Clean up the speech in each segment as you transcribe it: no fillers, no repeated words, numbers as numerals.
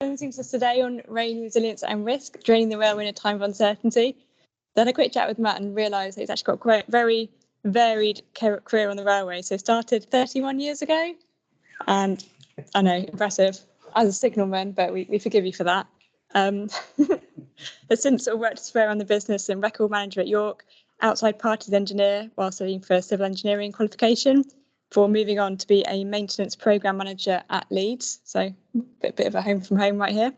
Seems us today on rain resilience and risk, draining the railway in a time of uncertainty. Then a quick chat with Matt and realised he's actually got quite a very varied career on the railway. So started 31 years ago, and I know, impressive, as a signalman, but we forgive you for that. Has since sort of worked his way around the business and record manager at York, outside parties engineer while studying for civil engineering qualification, before moving on to be a maintenance programme manager at Leeds. So a bit of a home from home right here.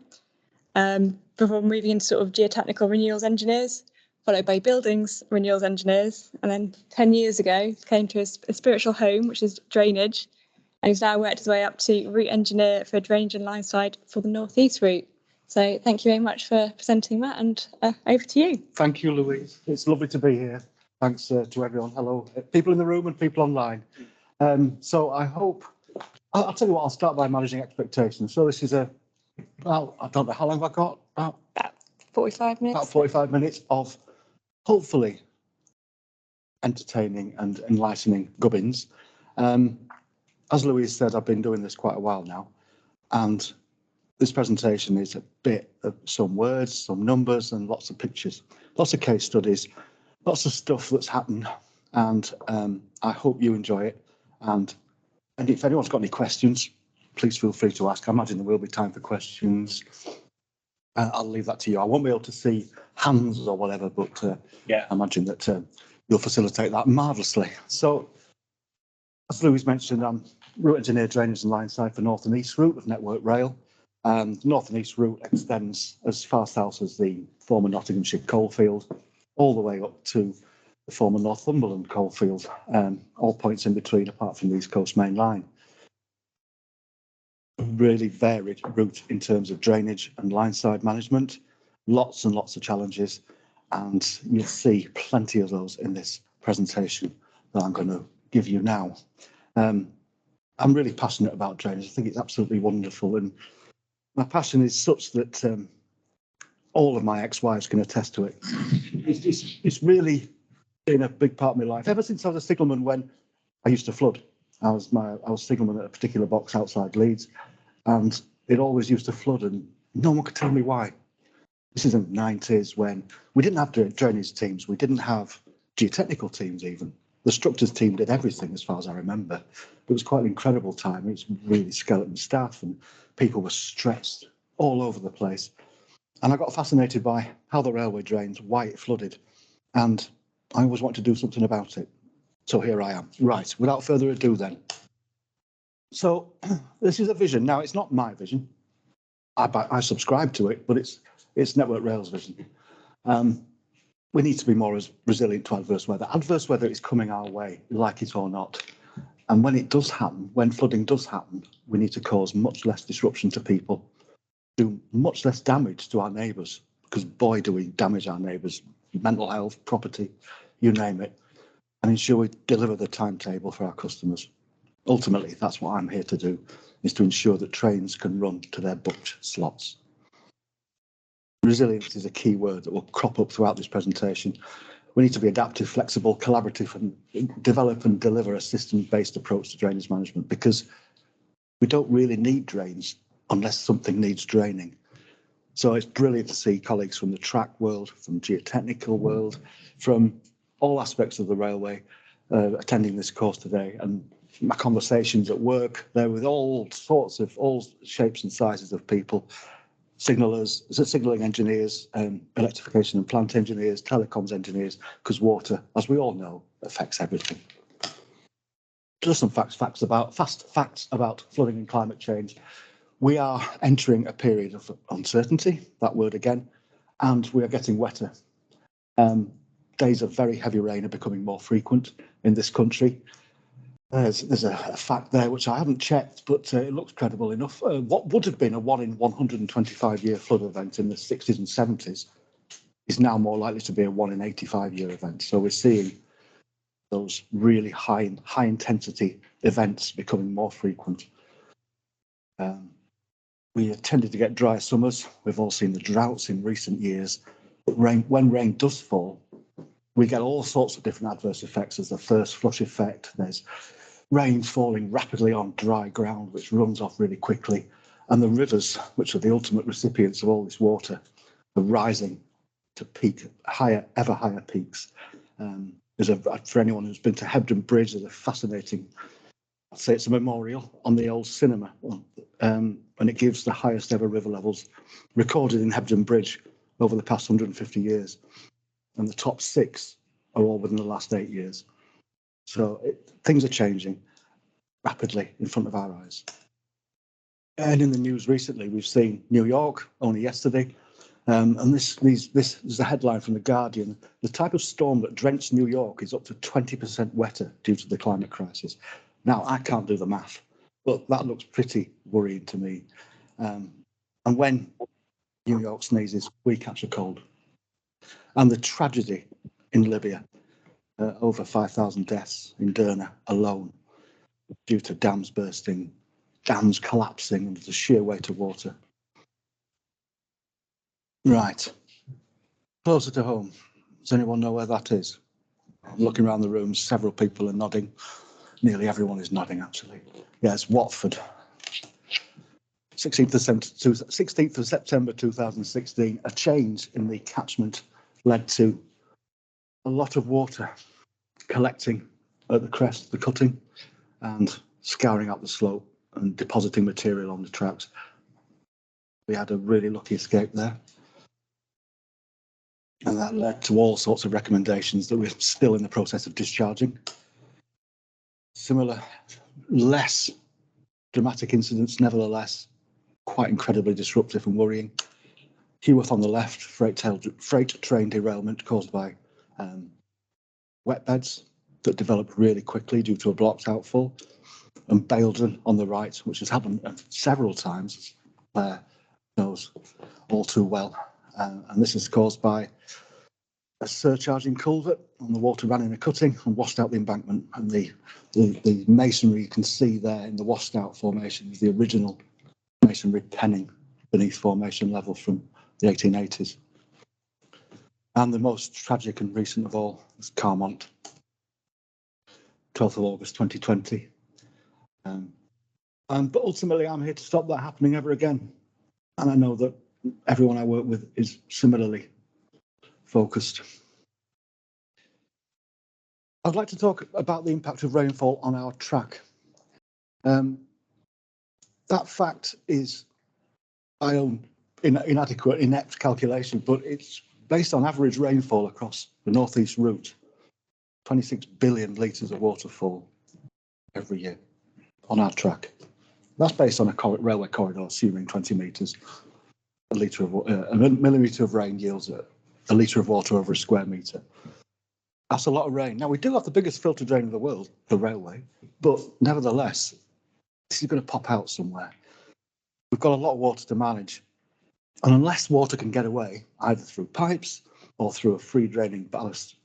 Before moving into sort of geotechnical renewals engineers, followed by buildings renewals engineers. And then 10 years ago, came to a spiritual home, which is drainage. And he's now worked his way up to route engineer for drainage and line side for the North East route. So thank you very much for presenting that, and over to you. Thank you, Louise. It's lovely to be here. Thanks to everyone. Hello, people in the room and people online. So I hope, I'll tell you what, I'll start by managing expectations. So this is well, I don't know how long have I got? About 45 minutes. About 45 minutes of hopefully entertaining and enlightening gubbins. As Louise said, I've been doing this quite a while now, and this presentation is a bit of some words, some numbers, and lots of pictures, lots of case studies, lots of stuff that's happened, and I hope you enjoy it. And if anyone's got any questions, please feel free to ask. I imagine there will be time for questions. I'll leave that to you. I won't be able to see hands or whatever, but I imagine that you'll facilitate that marvellously. So, as Louise mentioned, I'm route engineer, drainage and line side for North and East route of Network Rail. North and East route extends as far south as the former Nottinghamshire coalfield, all the way up to the former Northumberland coalfield, all points in between apart from the East Coast Main Line. A really varied route in terms of drainage and line side management, lots and lots of challenges, and you'll see plenty of those in this presentation that I'm going to give you now. I'm really passionate about drainage. I think it's absolutely wonderful, and my passion is such that all of my ex-wives can attest to it. It's really been a big part of my life ever since I was a signalman. When I used to flood, I was signalman at a particular box outside Leeds, and it always used to flood, and no one could tell me why. This is in the 90s when we didn't have drainage teams, we didn't have geotechnical teams even. The structures team did everything as far as I remember. It was quite an incredible time. It was really skeleton staff and people were stretched all over the place. And I got fascinated by how the railway drains, why it flooded, and I always wanted to do something about it. So here I am. Right, without further ado then. So this is a vision. Now, it's not my vision. I subscribe to it, but it's Network Rail's vision. We need to be more resilient to adverse weather. Adverse weather is coming our way, like it or not. And when it does happen, when flooding does happen, we need to cause much less disruption to people, do much less damage to our neighbours, because boy, do we damage our neighbours, mental health, property, you name it, and ensure we deliver the timetable for our customers. Ultimately, that's what I'm here to do, is to ensure that trains can run to their booked slots. Resilience is a key word that will crop up throughout this presentation. We need to be adaptive, flexible, collaborative, and develop and deliver a system-based approach to drainage management, because we don't really need drains unless something needs draining. So it's brilliant to see colleagues from the track world, from geotechnical world, from all aspects of the railway attending this course today. And my conversations at work, they're with all sorts of, all shapes and sizes of people. Signalling engineers, electrification and plant engineers, telecoms engineers, because water, as we all know, affects everything. Just some fast facts about flooding and climate change. We are entering a period of uncertainty, that word again, and we are getting wetter. Days of very heavy rain are becoming more frequent in this country. There's a fact there which I haven't checked, but it looks credible enough. What would have been a 1 in 125-year flood event in the 60s and 70s is now more likely to be a 1 in 85-year event. So we're seeing those really high intensity events becoming more frequent. We tended to get dry summers. We've all seen the droughts in recent years. But when rain does fall, we get all sorts of different adverse effects. There's the first flush effect. There's rain falling rapidly on dry ground, which runs off really quickly. And the rivers, which are the ultimate recipients of all this water, are rising to peak, ever higher peaks. For anyone who's been to Hebden Bridge, there's a fascinating, I'd say it's a memorial on the old cinema, and it gives the highest ever river levels recorded in Hebden Bridge over the past 150 years. And the top 6 are all within the last 8 years. So things are changing rapidly in front of our eyes. And in the news recently, we've seen New York only yesterday. And this is a headline from The Guardian. The type of storm that drenched New York is up to 20% wetter due to the climate crisis. Now, I can't do the math, but that looks pretty worrying to me. And when New York sneezes, we catch a cold. And the tragedy in Libya, over 5,000 deaths in Derna alone due to dams bursting, dams collapsing under the sheer weight of water. Right, closer to home. Does anyone know where that is? I'm looking around the room, several people are nodding. Nearly everyone is nodding, actually. Yeah, it's Watford. 16th of September 2016, a change in the catchment led to a lot of water collecting at the crest of the cutting and scouring up the slope and depositing material on the tracks. We had a really lucky escape there. And that led to all sorts of recommendations that we're still in the process of discharging. Similar, less dramatic incidents, nevertheless, quite incredibly disruptive and worrying. Heworth on the left, freight train derailment caused by wet beds that developed really quickly due to a blocked outfall. And Baildon on the right, which has happened several times, Claire knows all too well. And this is caused by a surcharging culvert, and the water ran in a cutting and washed out the embankment. And the masonry you can see there in the washed out formation is the original masonry penning beneath formation level from the 1880s. And the most tragic and recent of all is Carmont, 12th of August 2020. But ultimately, I'm here to stop that happening ever again. And I know that everyone I work with is similarly focused. I'd like to talk about the impact of rainfall on our track. That fact is my own inadequate, inept calculation, but it's based on average rainfall across the northeast route. 26 billion litres of waterfall every year on our track. That's based on a railway corridor, assuming 20 metres. A millimetre of rain yields a litre of water over a square metre. That's a lot of rain. Now, we do have the biggest filter drain in the world, the railway, but nevertheless, this is going to pop out somewhere. We've got a lot of water to manage. And unless water can get away, either through pipes or through a free draining ballast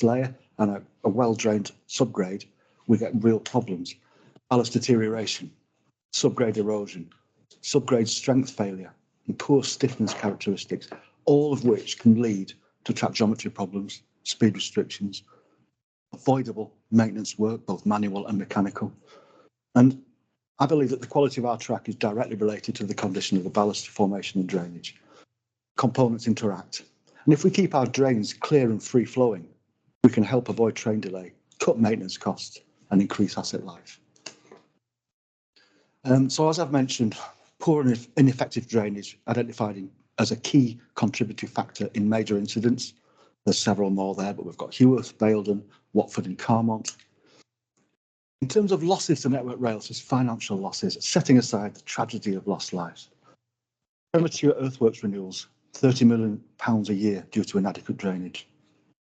layer and a well-drained subgrade, we get real problems. Ballast deterioration, subgrade erosion, subgrade strength failure, and poor stiffness characteristics, all of which can lead to track geometry problems, speed restrictions, avoidable maintenance work, both manual and mechanical. And I believe that the quality of our track is directly related to the condition of the ballast formation and drainage. Components interact. And if we keep our drains clear and free flowing, we can help avoid train delay, cut maintenance costs, and increase asset life. So as I've mentioned, poor and ineffective drainage identified as a key contributory factor in major incidents. There's several more there, but we've got Heworth, Baildon, Watford and Carmont. In terms of losses to Network Rail, there's financial losses, setting aside the tragedy of lost lives. Premature earthworks renewals, £30 million a year due to inadequate drainage.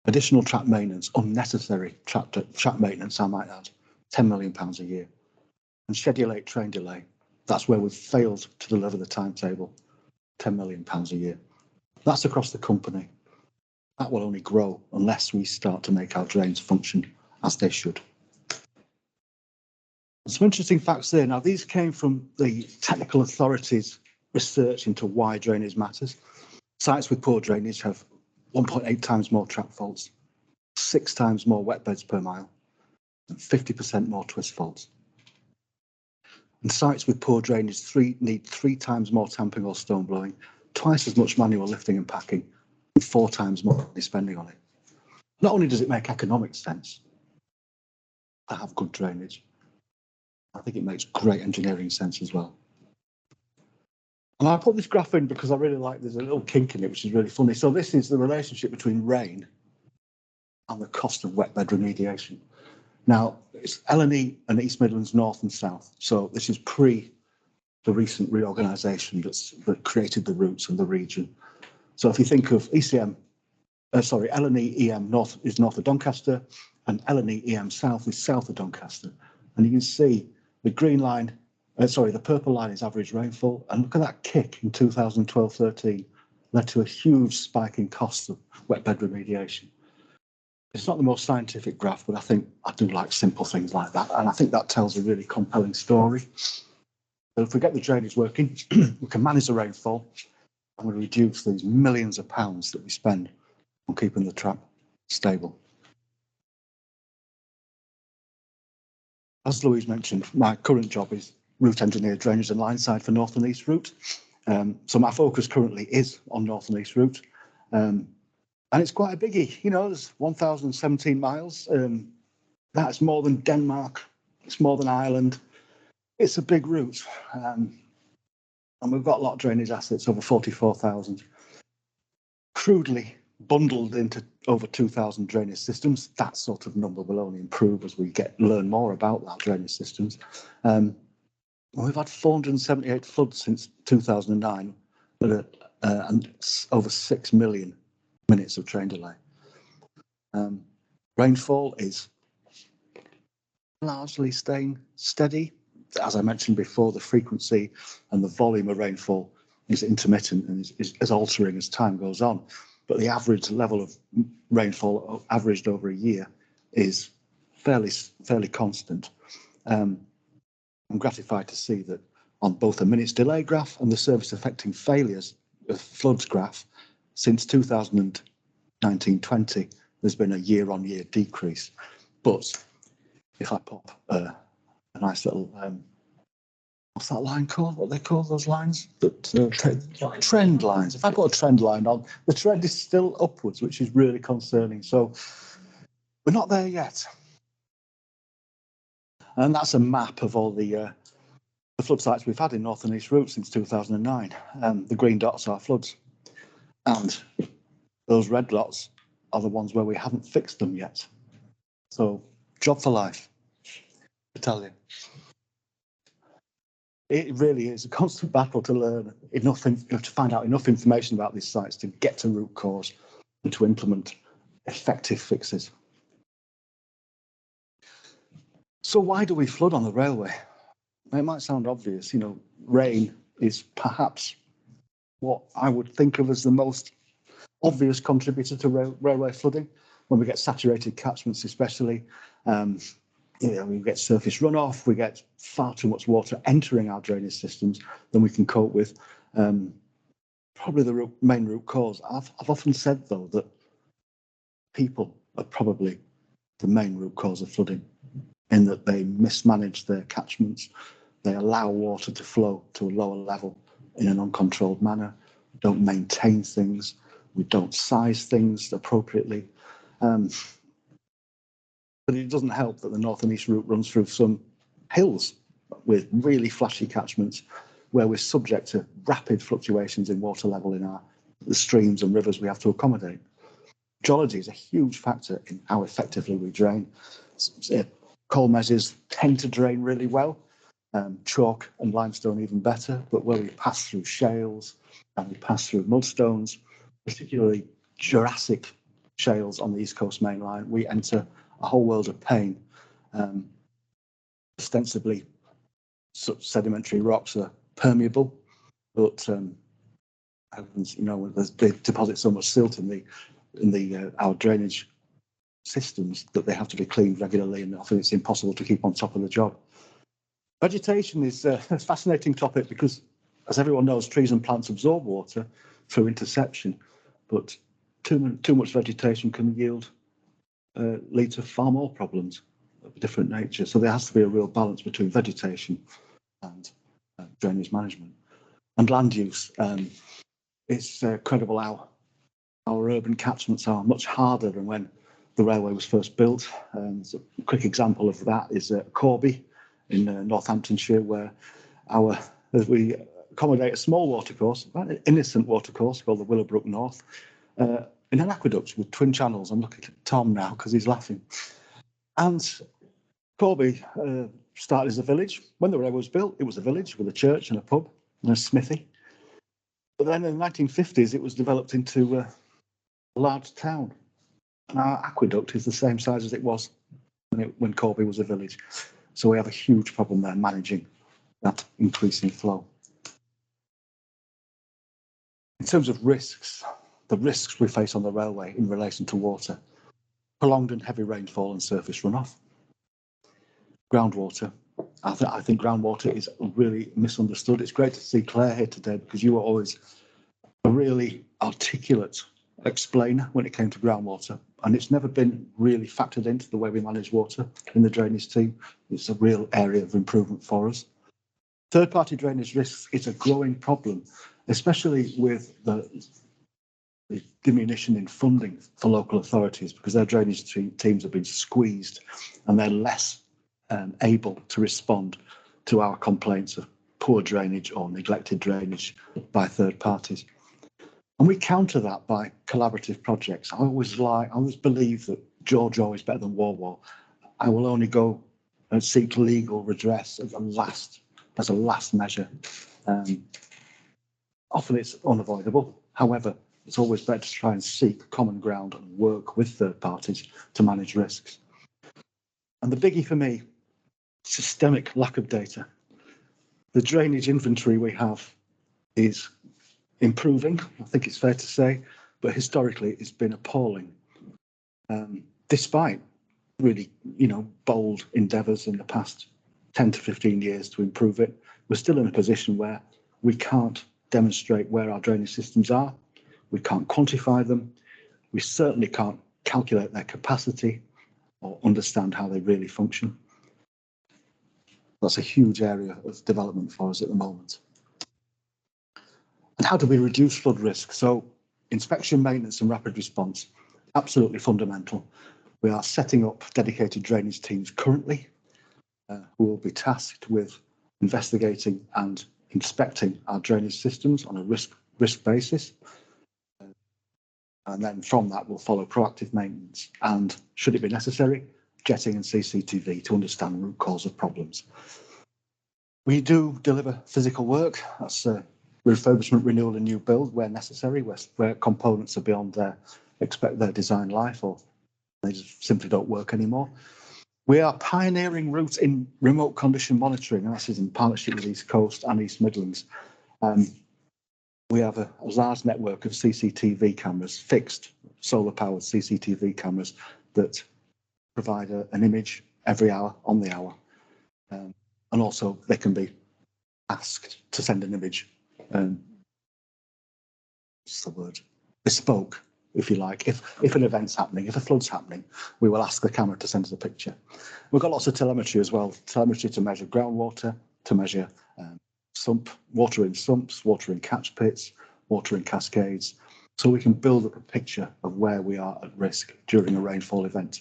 Additional track maintenance, unnecessary track maintenance, I might add, £10 million a year. And Schedule 8 train delay, that's where we've failed to deliver the timetable, £10 million a year. That's across the company. That will only grow unless we start to make our drains function as they should. Some interesting facts there. Now, these came from the technical authorities' research into why drainage matters. Sites with poor drainage have 1.8 times more track faults, 6 times more wet beds per mile, and 50% more twist faults. And sites with poor drainage need 3 times more tamping or stone blowing, twice as much manual lifting and packing, and 4 times more money spending on it. Not only does it make economic sense to have good drainage, I think it makes great engineering sense as well. And I put this graph in because I really like, there's a little kink in it, which is really funny. So this is the relationship between rain and the cost of wet bed remediation. Now, it's L&E and East Midlands North and South. So this is pre the recent reorganisation that created the routes and the region. So if you think of L&E EM North is north of Doncaster, and L&E EM South is south of Doncaster. And you can see the green line, the purple line is average rainfall. And look at that kick in 2012-13, led to a huge spike in costs of wet bed remediation. It's not the most scientific graph, but I think I do like simple things like that. And I think that tells a really compelling story. So if we get the drainage working, we can manage the rainfall and we reduce these millions of pounds that we spend on keeping the trap stable. As Louise mentioned, my current job is route engineer, drainage and line side for North and East route. So my focus currently is on North and East route. And it's quite a biggie, you know, there's 1,017 miles. That's more than Denmark, it's more than Ireland. It's a big route. And we've got a lot of drainage assets, over 44,000. Crudely bundled into over 2,000 drainage systems. That sort of number will only improve as we learn more about that drainage systems. We've had 478 floods since 2009, and over 6 million minutes of train delay. Rainfall is largely staying steady. As I mentioned before, the frequency and the volume of rainfall is intermittent and is altering as time goes on. But the average level of rainfall averaged over a year is fairly constant. I'm gratified to see that on both the minutes delay graph and the service affecting failures floods graph, since 2019-20, there's been a year-on-year decrease. But if I pop a nice little, what's that line called? What they call those lines? Trend lines. If I put a trend line on, the trend is still upwards, which is really concerning. So we're not there yet. And that's a map of all the flood sites we've had in North and East routes since 2009. The green dots are floods. And those red dots are the ones where we haven't fixed them yet. So, job for life, I tell you. It really is a constant battle to learn enough, to find out enough information about these sites to get to root cause and to implement effective fixes. So why do we flood on the railway? It might sound obvious, you know, rain is perhaps what I would think of as the most obvious contributor to railway flooding. When we get saturated catchments especially, you know, we get surface runoff, we get far too much water entering our drainage systems than we can cope with. Probably the main root cause. I've often said, though, that people are probably the main root cause of flooding, in that they mismanage their catchments, they allow water to flow to a lower level in an uncontrolled manner, don't maintain things, we don't size things appropriately. But it doesn't help that the North and East route runs through some hills with really flashy catchments where we're subject to rapid fluctuations in water level in the streams and rivers we have to accommodate. Geology is a huge factor in how effectively we drain. Coal measures tend to drain really well, chalk and limestone even better, but where we pass through shales and we pass through mudstones, particularly Jurassic shales on the East Coast Main Line, we enter a whole world of pain. Ostensibly, sedimentary rocks are permeable, but you know, they deposit so much silt in our drainage systems that they have to be cleaned regularly, and often it's impossible to keep on top of the job. Vegetation is a fascinating topic because, as everyone knows, trees and plants absorb water through interception, but too much vegetation can lead to far more problems of a different nature. So there has to be a real balance between vegetation and drainage management. And land use, it's credible how our urban catchments are much harder than when the railway was first built. So a quick example of that is Corby in Northamptonshire, where we accommodate a small watercourse, an innocent watercourse called the Willowbrook North, in an aqueduct with twin channels. I'm looking at Tom now because he's laughing. And Corby started as a village. When the railway was built, it was a village with a church and a pub and a smithy. But then in the 1950s, it was developed into a large town. And our aqueduct is the same size as it was when Corby was a village. So we have a huge problem there managing that increasing flow. In terms of risks, the risks we face on the railway in relation to water: prolonged and heavy rainfall and surface runoff. Groundwater. I think groundwater is really misunderstood. It's great to see Claire here today because you were always a really articulate explainer when it came to groundwater, and it's never been really factored into the way we manage water in the drainage team. It's a real area of improvement for us. Third-party drainage risks is a growing problem, especially with the diminution in funding for local authorities, because their drainage teams have been squeezed and they're less able to respond to our complaints of poor drainage or neglected drainage by third parties. And we counter that by collaborative projects. I always believe that George is better than War. I will only go and seek legal redress as a last measure. Often it's unavoidable. However, it's always better to try and seek common ground and work with third parties to manage risks. And the biggie for me, systemic lack of data. The drainage inventory we have is improving, I think it's fair to say, but historically it's been appalling. Despite really, bold endeavours in the past 10 to 15 years to improve it, we're still in a position where we can't demonstrate where our drainage systems are. We can't quantify them. We certainly can't calculate their capacity or understand how they really function. That's a huge area of development for us at the moment. And how do we reduce flood risk? So inspection, maintenance and rapid response, absolutely fundamental. We are setting up dedicated drainage teams currently who will be tasked with investigating and inspecting our drainage systems on a risk basis. And then from that will follow proactive maintenance and, should it be necessary, jetting and CCTV to understand root cause of problems. We do deliver physical work. That's refurbishment, renewal and new build where necessary, where components are beyond their design life or they just simply don't work anymore. We are pioneering routes in remote condition monitoring, and this is in partnership with East Coast and East Midlands. We have a large network of CCTV cameras, fixed solar-powered CCTV cameras that provide an image every hour on the hour. And also they can be asked to send an image, what's the word? Bespoke, if you like. If an event's happening, if a flood's happening, we will ask the camera to send us a picture. We've got lots of telemetry as well, telemetry to measure groundwater, to measure water in sumps, water in catch pits, water in cascades, so we can build up a picture of where we are at risk during a rainfall event.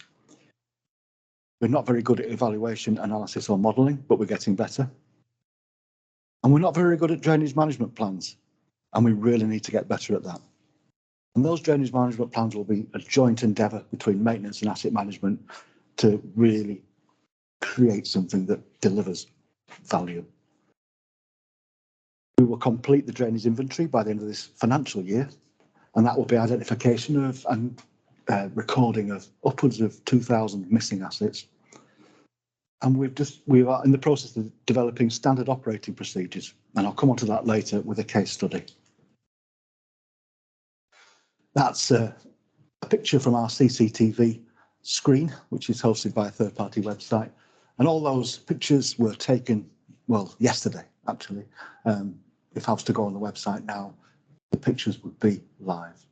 We're not very good at evaluation, analysis or modelling, but we're getting better. And we're not very good at drainage management plans, and we really need to get better at that. And those drainage management plans will be a joint endeavour between maintenance and asset management to really create something that delivers value. We will complete the drainage inventory by the end of this financial year, and that will be identification of and recording of upwards of 2,000 missing assets. And we are in the process of developing standard operating procedures, and I'll come on to that later with a case study. That's a picture from our CCTV screen, which is hosted by a third-party website. And all those pictures were taken, well, yesterday, actually. If I was to go on the website now, the pictures would be live.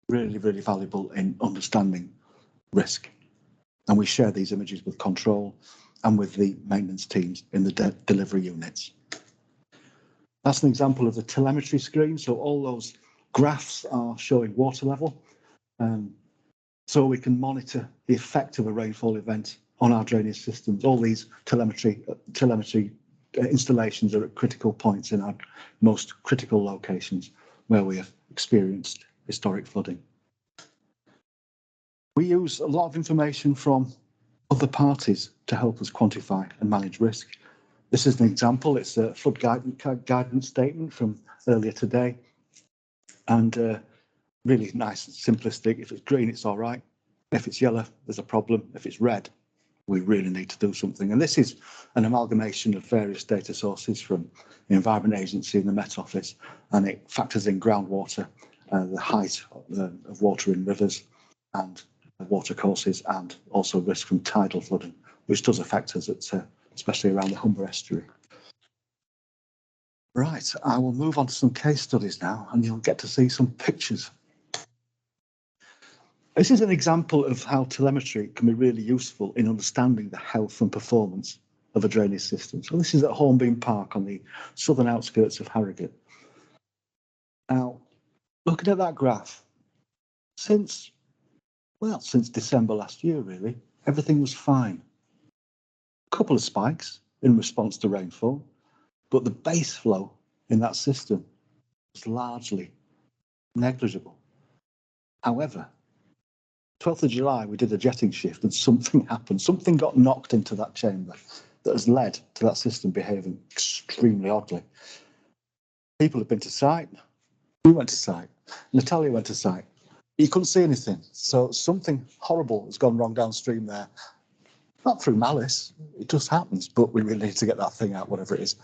Really, really valuable in understanding risk. And we share these images with control and with the maintenance teams in the delivery units. That's an example of the telemetry screen. So all those graphs are showing water level. So we can monitor the effect of a rainfall event on our drainage systems. All these telemetry installations are at critical points in our most critical locations where we have experienced historic flooding. We use a lot of information from other parties to help us quantify and manage risk. This is an example. It's a flood guidance statement from earlier today, and really nice and simplistic. If it's green, it's all right. If it's yellow, there's a problem. If it's red, we really need to do something. And this is an amalgamation of various data sources from the Environment Agency and the Met Office, and it factors in groundwater, the height of water in rivers and water courses, and also risk from tidal flooding, which does affect us, especially around the Humber estuary. Right, I will move on to some case studies now, and you'll get to see some pictures. This is an example of how telemetry can be really useful in understanding the health and performance of a drainage system. So this is at Hornbeam Park on the southern outskirts of Harrogate. Now, looking at that graph, since December last year, really, everything was fine. A couple of spikes in response to rainfall, but the base flow in that system was largely negligible. However, 12th of July, we did a jetting shift and something happened. Something got knocked into that chamber that has led to that system behaving extremely oddly. People have been to site. We went to site. Natalia went to site. You couldn't see anything. So something horrible has gone wrong downstream there. Not through malice. It just happens, but we really need to get that thing out, whatever it is.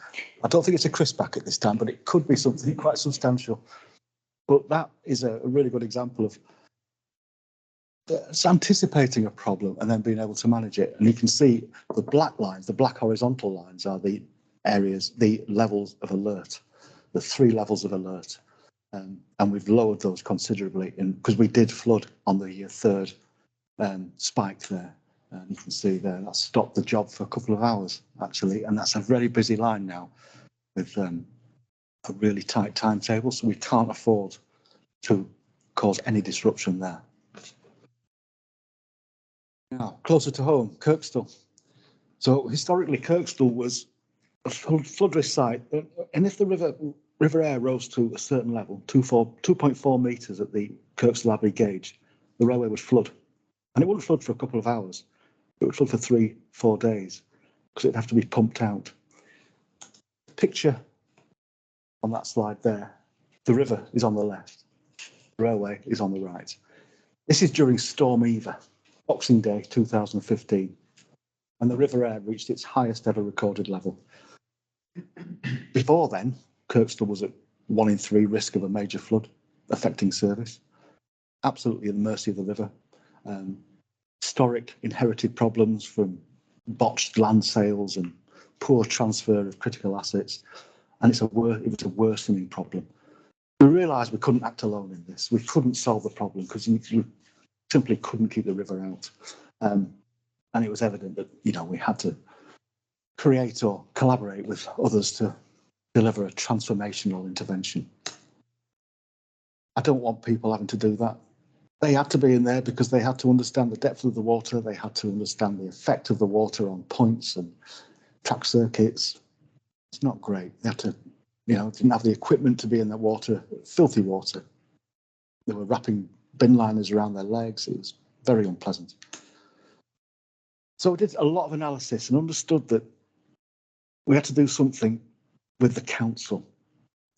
I don't think it's a crisp packet this time, but it could be something quite substantial. But that is a really good example of it's anticipating a problem and then being able to manage it. And you can see the black lines, the black horizontal lines are the areas, the levels of alert, the 3 levels of alert. And we've lowered those considerably because we did flood on the third spike there. And you can see there, that stopped the job for a couple of hours, actually. And that's a very busy line now with a really tight timetable. So we can't afford to cause any disruption there. Now, closer to home, Kirkstall. So historically, Kirkstall was a flood risk site. And if the river air rose to a certain level, 2.4 metres at the Kirkstall Abbey gauge, the railway would flood. And it wouldn't flood for a couple of hours. It would flood for 3-4 days because it'd have to be pumped out. The picture on that slide there, the river is on the left. The railway is on the right. This is during Storm Eva, Boxing Day 2015, and the river air reached its highest ever recorded level. Before then, Kirkstall was at 1 in 3 risk of a major flood affecting service. Absolutely at the mercy of the river. Historic inherited problems from botched land sales and poor transfer of critical assets, and it was a worsening problem. We realised we couldn't act alone in this. We couldn't solve the problem because you simply couldn't keep the river out. And it was evident that, we had to create or collaborate with others to deliver a transformational intervention. I don't want people having to do that. They had to be in there because they had to understand the depth of the water. They had to understand the effect of the water on points and track circuits. It's not great. They had to, didn't have the equipment to be in the water, filthy water. They were wrapping bin liners around their legs. It was very unpleasant. So we did a lot of analysis and understood that we had to do something with the council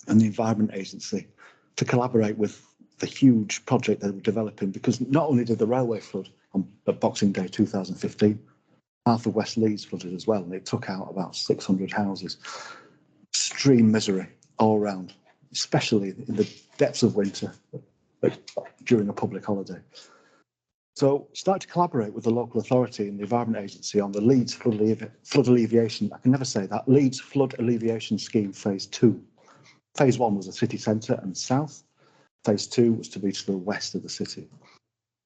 and the Environment Agency to collaborate with the huge project they were developing, because not only did the railway flood on Boxing Day 2015, half of West Leeds flooded as well, and it took out about 600 houses. Extreme misery all around, especially in the depths of winter during a public holiday. So start to collaborate with the local authority and the Environment Agency on the Leeds flood alleviation. I can never say that. Leeds Flood Alleviation Scheme Phase 2. Phase 1 was the city centre and south. Phase 2 was to be to the west of the city.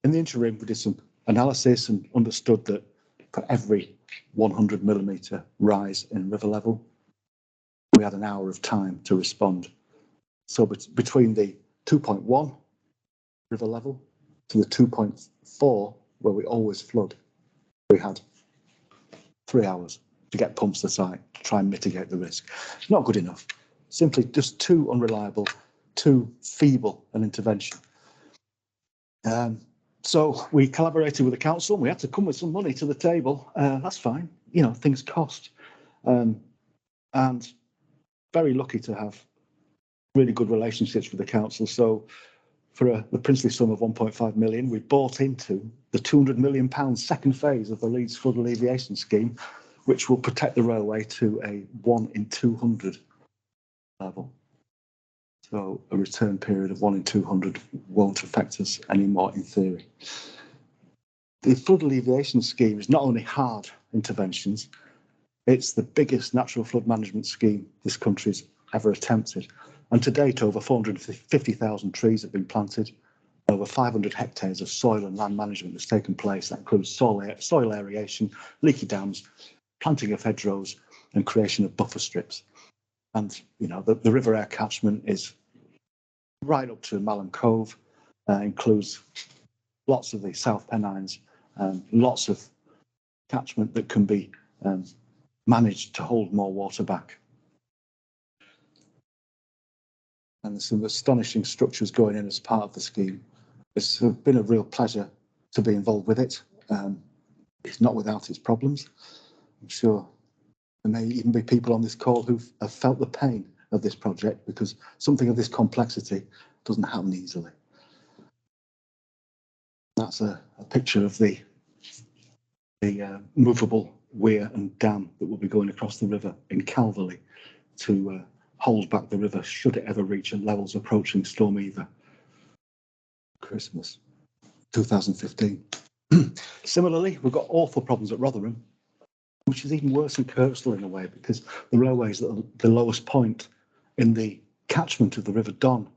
In the interim, we did some analysis and understood that for every 100mm rise in river level. We had an hour of time to respond. So between the 2.1 river level to the 2.4, where we always flood, we had 3 hours to get pumps to site to try and mitigate the risk. Not good enough. Simply just too unreliable, too feeble an intervention. So we collaborated with the council. We had to come with some money to the table. That's fine. You know, things cost. And very lucky to have really good relationships with the council. So for the princely sum of 1.5 million, we bought into the £200 million second phase of the Leeds Flood Alleviation Scheme, which will protect the railway to a 1 in 200 level. So a return period of 1 in 200 won't affect us anymore in theory. The Flood Alleviation Scheme is not only hard interventions, it's the biggest natural flood management scheme this country's ever attempted. And to date, over 450,000 trees have been planted. Over 500 hectares of soil and land management has taken place. That includes soil aeration, leaky dams, planting of hedgerows, and creation of buffer strips. And you know, the river air catchment is right up to Malham Cove, includes lots of the South Pennines, lots of catchment that can be managed to hold more water back. And there's some astonishing structures going in as part of the scheme. It's been a real pleasure to be involved with it. It's not without its problems. I'm sure there may even be people on this call who have felt the pain of this project, because something of this complexity doesn't happen easily. That's a picture of the movable weir and dam that will be going across the river in Calverley to hold back the river should it ever reach levels approaching Storm Eva. Christmas 2015. Similarly, we've got awful problems at Rotherham, which is even worse than Kirkstall in a way, because the railway is at the lowest point in the catchment of the River Don.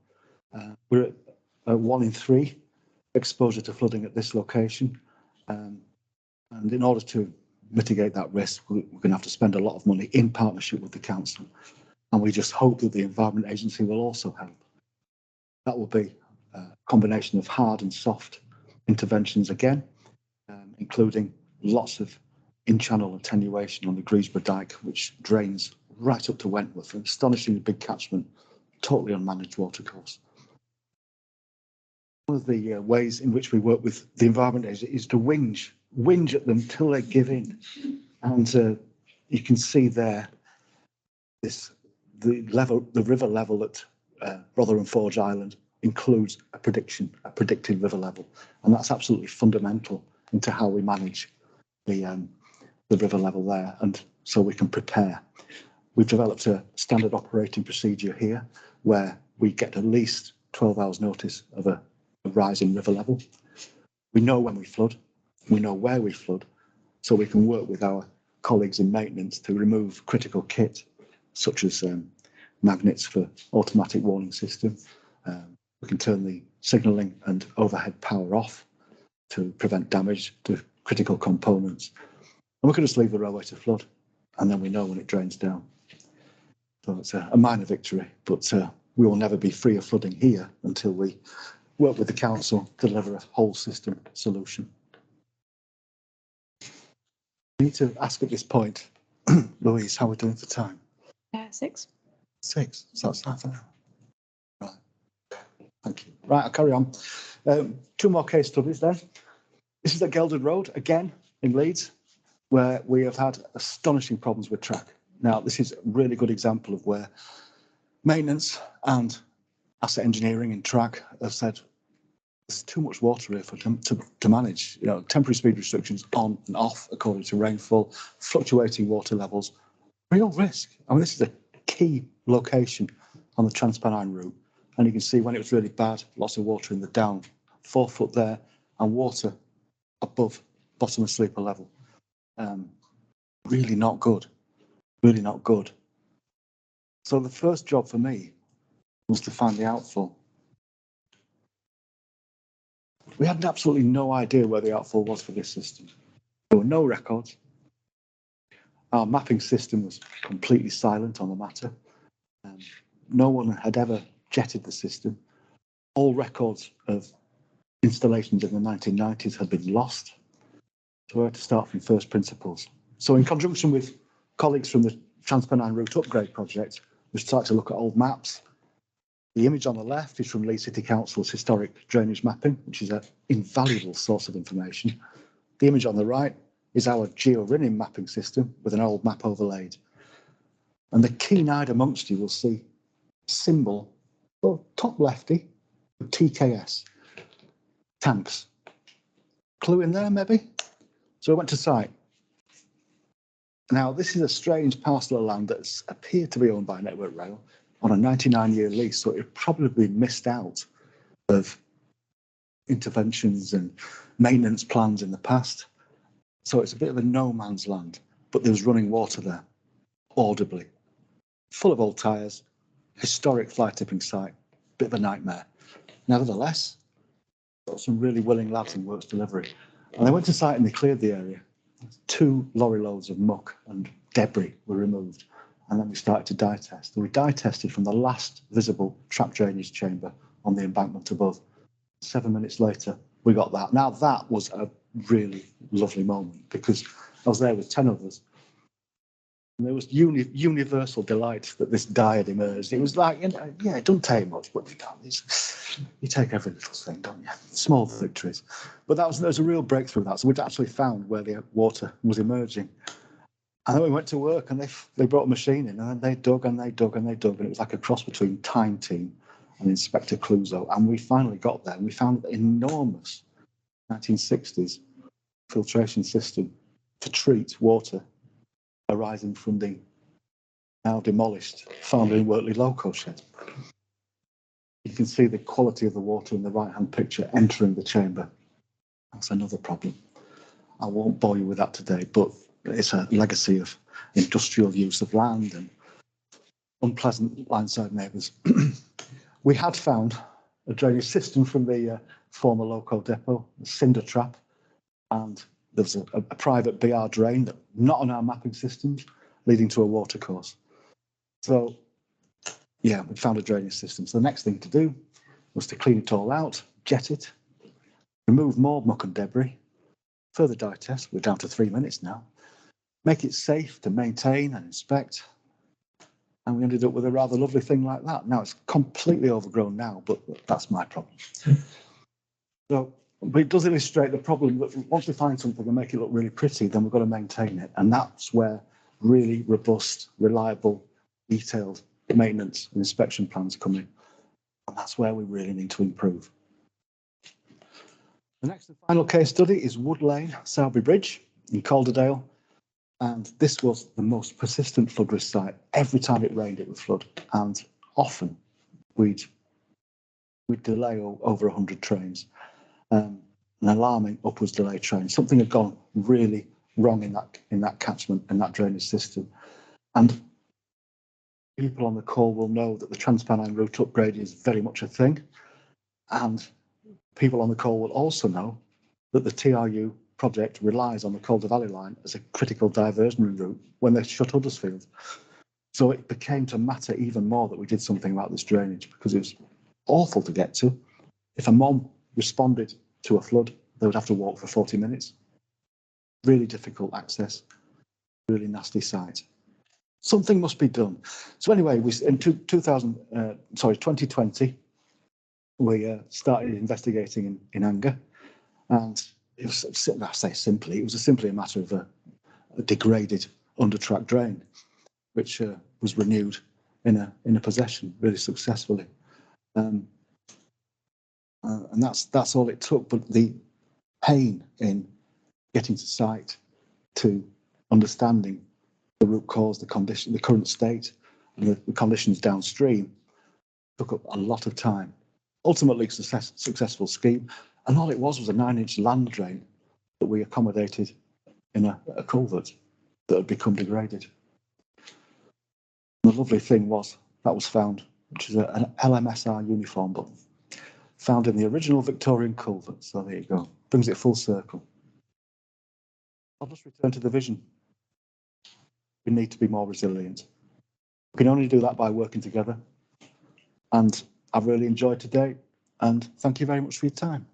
We're at 1 in 3 exposure to flooding at this location. And in order to mitigate that risk, we're going to have to spend a lot of money in partnership with the council. And we just hope that the Environment Agency will also help. That will be a combination of hard and soft interventions again, including lots of in-channel attenuation on the Greensborough Dyke, which drains right up to Wentworth, an astonishingly big catchment, totally unmanaged watercourse. One of the ways in which we work with the Environment Agency is to whinge at them till they give in. And you can see there the river level at Rotherham Forge Island includes a predicted river level, and that's absolutely fundamental into how we manage the river level there, and so we can prepare. We've developed a standard operating procedure here where we get at least 12 hours notice of a rise in river level. We know when we flood, we know where we flood, so we can work with our colleagues in maintenance to remove critical kit, such as magnets for automatic warning system. We can turn the signalling and overhead power off to prevent damage to critical components. And we can just leave the railway to flood, and then we know when it drains down. So it's a minor victory, but we will never be free of flooding here until we work with the council to deliver a whole system solution. I need to ask at this point, Louise, how we're doing for time? 6. 6, so that's half an hour. Right, thank you. Right, I'll carry on. 2 more case studies then. This is at Gelded Road, again, in Leeds, where we have had astonishing problems with track. Now, this is a really good example of where maintenance and asset engineering in track have said, there's too much water here for to manage. You know, temporary speed restrictions on and off according to rainfall, fluctuating water levels, real risk. I mean, this is a key location on the Transpennine route, and you can see when it was really bad, lots of water in the down 4 foot there, and water above bottom of sleeper level. Really not good. Really not good. So the first job for me was to find the outfall. We had absolutely no idea where the outfall was for this system. There were no records. Our mapping system was completely silent on the matter. No one had ever jetted the system. All records of installations in the 1990s had been lost. So we had to start from first principles. So in conjunction with colleagues from the TransPennine Route Upgrade project, we started to look at old maps. The image on the left is from Leeds City Council's historic drainage mapping, which is an invaluable source of information. The image on the right is our GeoRINIM mapping system with an old map overlaid. And the keen-eyed amongst you will see a symbol, well, top lefty, TKS, tanks. Clue in there, maybe? So I went to site. Now, this is a strange parcel of land that's appeared to be owned by Network Rail on a 99-year lease, so it probably missed out of interventions and maintenance plans in the past. So it's a bit of a no man's land, but there was running water there, audibly, full of old tyres, historic fly tipping site, bit of a nightmare. Nevertheless, got some really willing lads in works delivery. And they went to site and they cleared the area. 2 lorry loads of muck and debris were removed. And then we started to dye test. We dye tested from the last visible trap drainage chamber on the embankment above. 7 minutes later, we got that. Now, that was a really lovely moment because I was there with 10 others. And there was universal delight that this dye had emerged. It was like, yeah, it doesn't take much, but you take every little thing, don't you? Small victories. But there was a real breakthrough that. So we'd actually found where the water was emerging. And then we went to work and they brought a machine in and then they dug and they dug and they dug. And it was like a cross between Time Team and Inspector Clouseau. And we finally got there and we found an enormous 1960s filtration system to treat water arising from the now demolished Farnley and Wortley loco shed. You can see the quality of the water in the right-hand picture entering the chamber. That's another problem. I won't bore you with that today, but it's a legacy of industrial use of land and unpleasant line-side neighbours. We had found a drainage system from the former loco depot, a cinder trap, and there was a private BR drain that not on our mapping systems, leading to a water course. So, yeah, we found a drainage system. So the next thing to do was to clean it all out, jet it, remove more muck and debris, further dye test, we're down to 3 minutes now, make it safe to maintain and inspect, and we ended up with a rather lovely thing like that. Now it's completely overgrown now, but that's my problem. So, but it does illustrate the problem that once we find something and make it look really pretty, then we've got to maintain it. And that's where really robust, reliable, detailed maintenance and inspection plans come in. And that's where we really need to improve. The next and final case study is Wood Lane, Sowerby Bridge in Calderdale. And this was the most persistent flood risk site. Every time it rained, it would flood. And often we'd delay over 100 trains. An alarming upwards delay train. Something had gone really wrong in that catchment, in that drainage system. And people on the call will know that the TransPennine route upgrade is very much a thing. And people on the call will also know that the TRU project relies on the Calder Valley line as a critical diversion route when they shut Huddersfield. So it became to matter even more that we did something about this drainage because it was awful to get to. If a mom responded to a flood, they would have to walk for 40 minutes. Really difficult access, really nasty site. Something must be done. So anyway, in 2020, we started investigating in anger, and it was, I say simply, it was simply a matter of a degraded under-track drain, which was renewed in a possession really successfully. And that's all it took. But the pain in getting to site, to understanding the root cause, the condition, the current state, and the conditions downstream, took up a lot of time. Ultimately, successful scheme, and all it was a 9-inch land drain that we accommodated in a culvert that had become degraded. And the lovely thing was that was found, which is an LMSR uniform button, found in the original Victorian culvert. So there you go, brings it full circle. I'll just return to the vision. we need to be more resilient. We can only do that by working together. And I've really enjoyed today, and thank you very much for your time.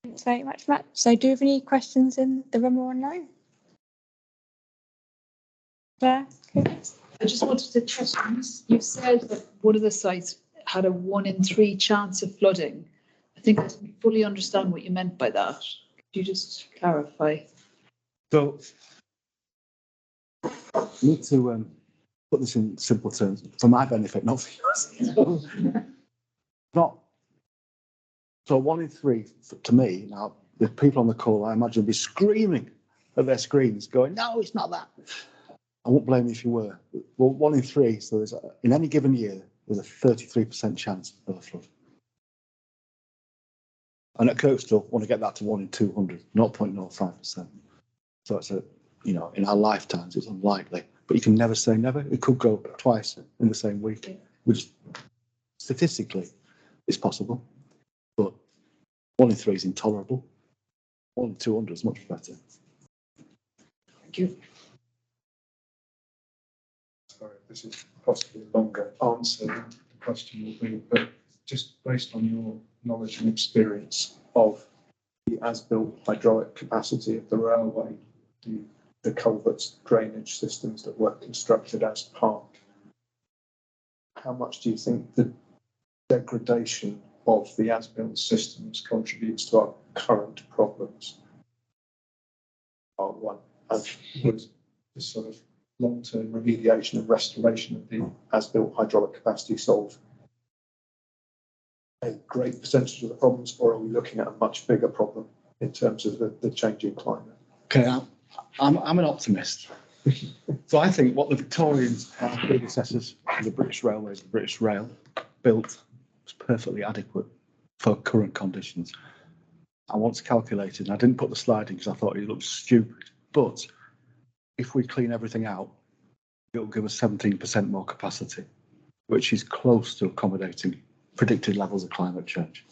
Thanks very much, Matt. So do you have any questions in the room or online? Claire? I just wanted to check, you said that one of the sites had a 1 in 3 chance of flooding. I think I didn't fully understand what you meant by that. Could you just clarify? So, I need to put this in simple terms for my benefit, not for yours. So 1 in 3 to me. Now, the people on the call, I imagine, will be screaming at their screens, going, "No, it's not that." I won't blame you if you were. Well, 1 in 3. So there's in any given year, there's a 33% chance of a flood. And at Kirkstall, want to get that to 1 in 200, 0.05%. So it's in our lifetimes, it's unlikely. But you can never say never. It could go twice in the same week, which statistically is possible. But 1 in 3 is intolerable. 1 in 200 is much better. Thank you. Sorry, this is possibly a longer answer than the question will be, but just based on your knowledge and experience of the as-built hydraulic capacity of the railway, the culverts, drainage systems that were constructed as part, how much do you think the degradation of the as-built systems contributes to our current problems? Part one, and would this sort of long-term remediation and restoration of the as-built hydraulic capacity solve a great percentage of the problems, or are we looking at a much bigger problem in terms of the changing climate? Okay, I'm an optimist. So I think what the Victorians, our predecessors, the British Railways, the British Rail, built was perfectly adequate for current conditions. I once calculated, and I didn't put the slide in because I thought it looked stupid, but if we clean everything out, it'll give us 17% more capacity, which is close to accommodating predicted levels of climate change.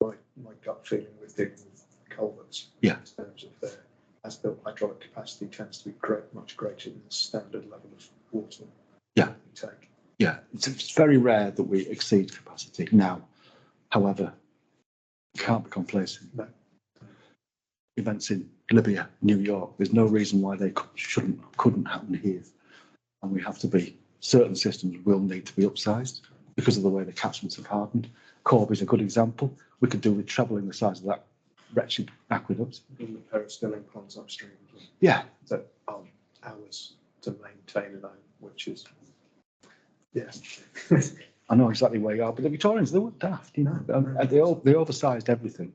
My gut feeling with dealing with culverts, Yeah, in terms of their as-built hydraulic capacity, tends to be much greater than the standard level of water. Yeah. We take. Yeah, it's very rare that we exceed capacity now. However, we can't be complacent. No. Events in Libya, New York, there's no reason why they couldn't happen here. And we have to be, certain systems will need to be upsized because of the way the catchments have hardened. Corby is a good example. We could do with trebling the size of that wretched aqueduct. In the pair of stilling ponds upstream, Yeah. that are hours to maintain and own, which is, yeah. I know exactly where you are, but the Victorians, they weren't daft, and they oversized everything.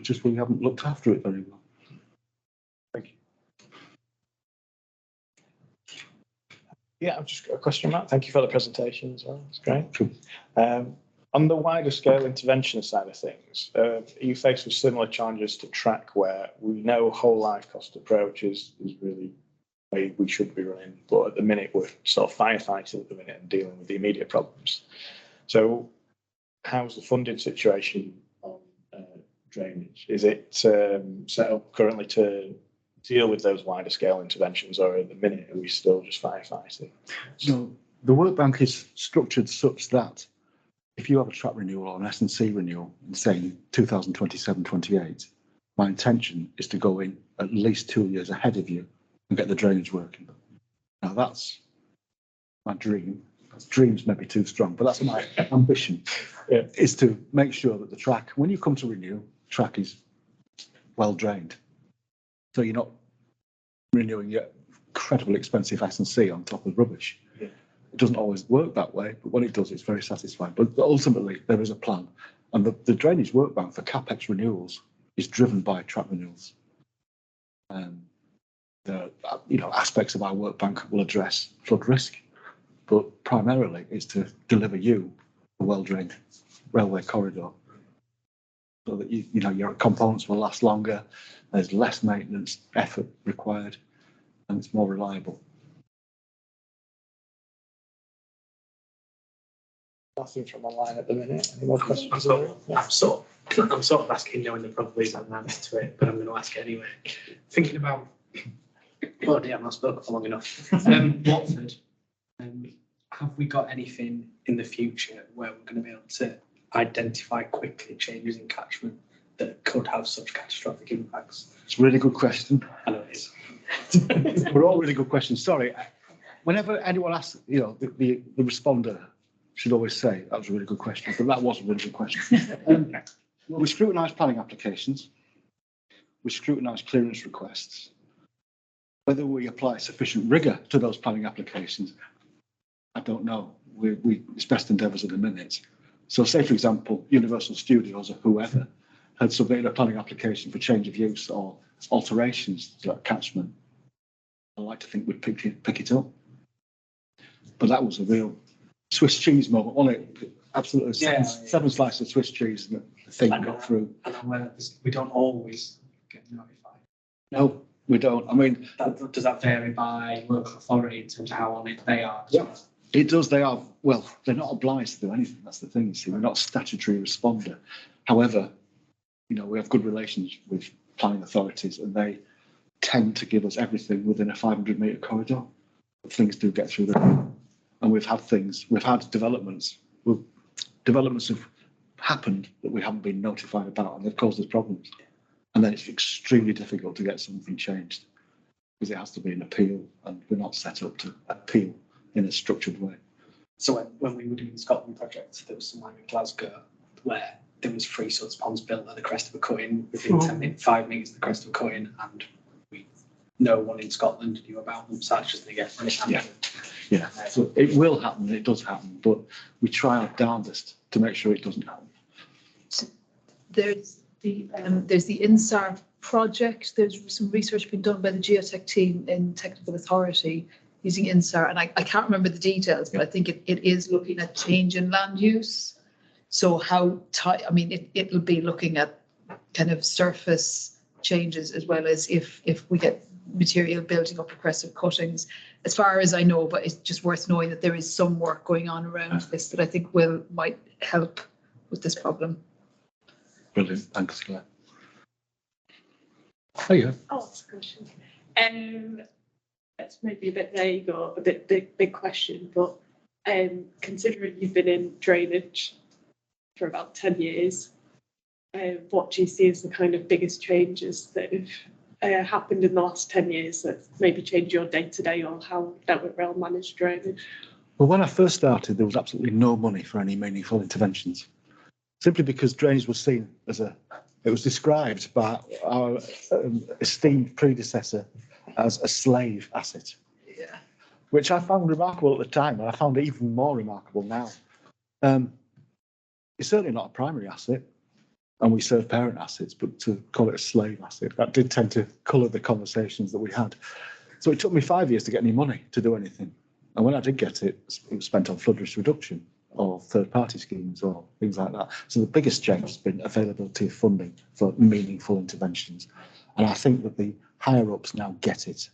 Just we haven't looked after it very well. Thank you. Yeah, I've just got a question, Matt. Thank you for the presentation as well. It's great. Cool. On the wider scale intervention side of things, are you faced with similar challenges to track where we know whole life cost approach is really the way we should be running, but at the minute we're sort of firefighting at the minute and dealing with the immediate problems. So how's the funding situation on drainage? Is it set up currently to deal with those wider scale interventions, or at the minute are we still just firefighting? No, the work bank is structured such that if you have a track renewal or an S&C renewal in, say, 2027-28, my intention is to go in at least 2 years ahead of you and get the drainage working. Now that's my dream. Dreams may be too strong, but that's my ambition, is to make sure that the track, when you come to renew, track is well drained. So you're not renewing your incredibly expensive S&C on top of rubbish. Yeah. It doesn't always work that way, but when it does, it's very satisfying. But ultimately, there is a plan. And the drainage work bank for CapEx renewals is driven by track renewals. The aspects of our work bank will address flood risk, but primarily it's to deliver you a well-drained railway corridor so that your components will last longer, there's less maintenance effort required, and it's more reliable. Nothing from online at the minute. Any more questions? I'm sort of asking, knowing there probably isn't an answer to it, but I'm going to ask it anyway. Thinking about, oh dear, I've not spoken for long enough. Watford, have we got anything in the future where we're going to be able to identify quickly changes in catchment that could have such catastrophic impacts? It's a really good question. I know it is. We're all really good questions. Sorry. Whenever anyone asks, the responder should always say, that was a really good question, but that was a really good question. Well, we scrutinise planning applications. We scrutinise clearance requests. Whether we apply sufficient rigour to those planning applications, I don't know. It's best endeavours at the minute. So say, for example, Universal Studios or whoever had submitted a planning application for change of use or alterations to that catchment. I like to think we'd pick it up. But that was a real Swiss cheese moment, wasn't it? Absolutely. Seven slices of Swiss cheese and the thing got through. And I'm aware that we don't always get notified. No, we don't. I mean, Does that vary by local authority in terms of how on it they are? Yeah. It does. They are, well, they're not obliged to do anything. That's the thing, you see. We're not a statutory responder. However, we have good relations with planning authorities and they tend to give us everything within a 500-metre corridor. But things do get through them. And we've had developments. Developments have happened that we haven't been notified about and they've caused us problems. And then it's extremely difficult to get something changed because it has to be an appeal and we're not set up to appeal in a structured way. So when we were doing the Scotland project, there was somewhere in Glasgow where there was 3 suds ponds built at the crest of a cut-in within 5 metres of the crest of a cut-in, and no one in Scotland knew about them. So that's just going to get really happening. Yeah. So it will happen. It does happen, but we try our darndest to make sure it doesn't happen. There's the INSAR project. There's some research being done by the geotech team in Technical Authority using INSAR, and I can't remember the details, but I think it is looking at change in land use. So it'll be looking at kind of surface changes as well as if we get material building up aggressive cuttings, as far as I know, but it's just worth knowing that there is some work going on around this that I think might help with this problem. Brilliant. Thanks, Claire. Oh, yeah. Oh, that's a question. That's maybe a bit vague or a bit big question, but considering you've been in drainage for about 10 years, what do you see as the kind of biggest changes that have happened in the last 10 years that maybe change your day-to-day or how Network Rail manage drainage? Well, when I first started, there was absolutely no money for any meaningful interventions, simply because drainage was seen as it was described by our esteemed predecessor as a slave asset. Yeah. Which I found remarkable at the time, and I found it even more remarkable now. It's certainly not a primary asset, and we serve parent assets, but to call it a slave asset, that did tend to colour the conversations that we had. So it took me 5 years to get any money to do anything. And when I did get it, it was spent on flood risk reduction or third-party schemes or things like that. So the biggest change has been availability of funding for meaningful interventions. And I think that the higher-ups now get it.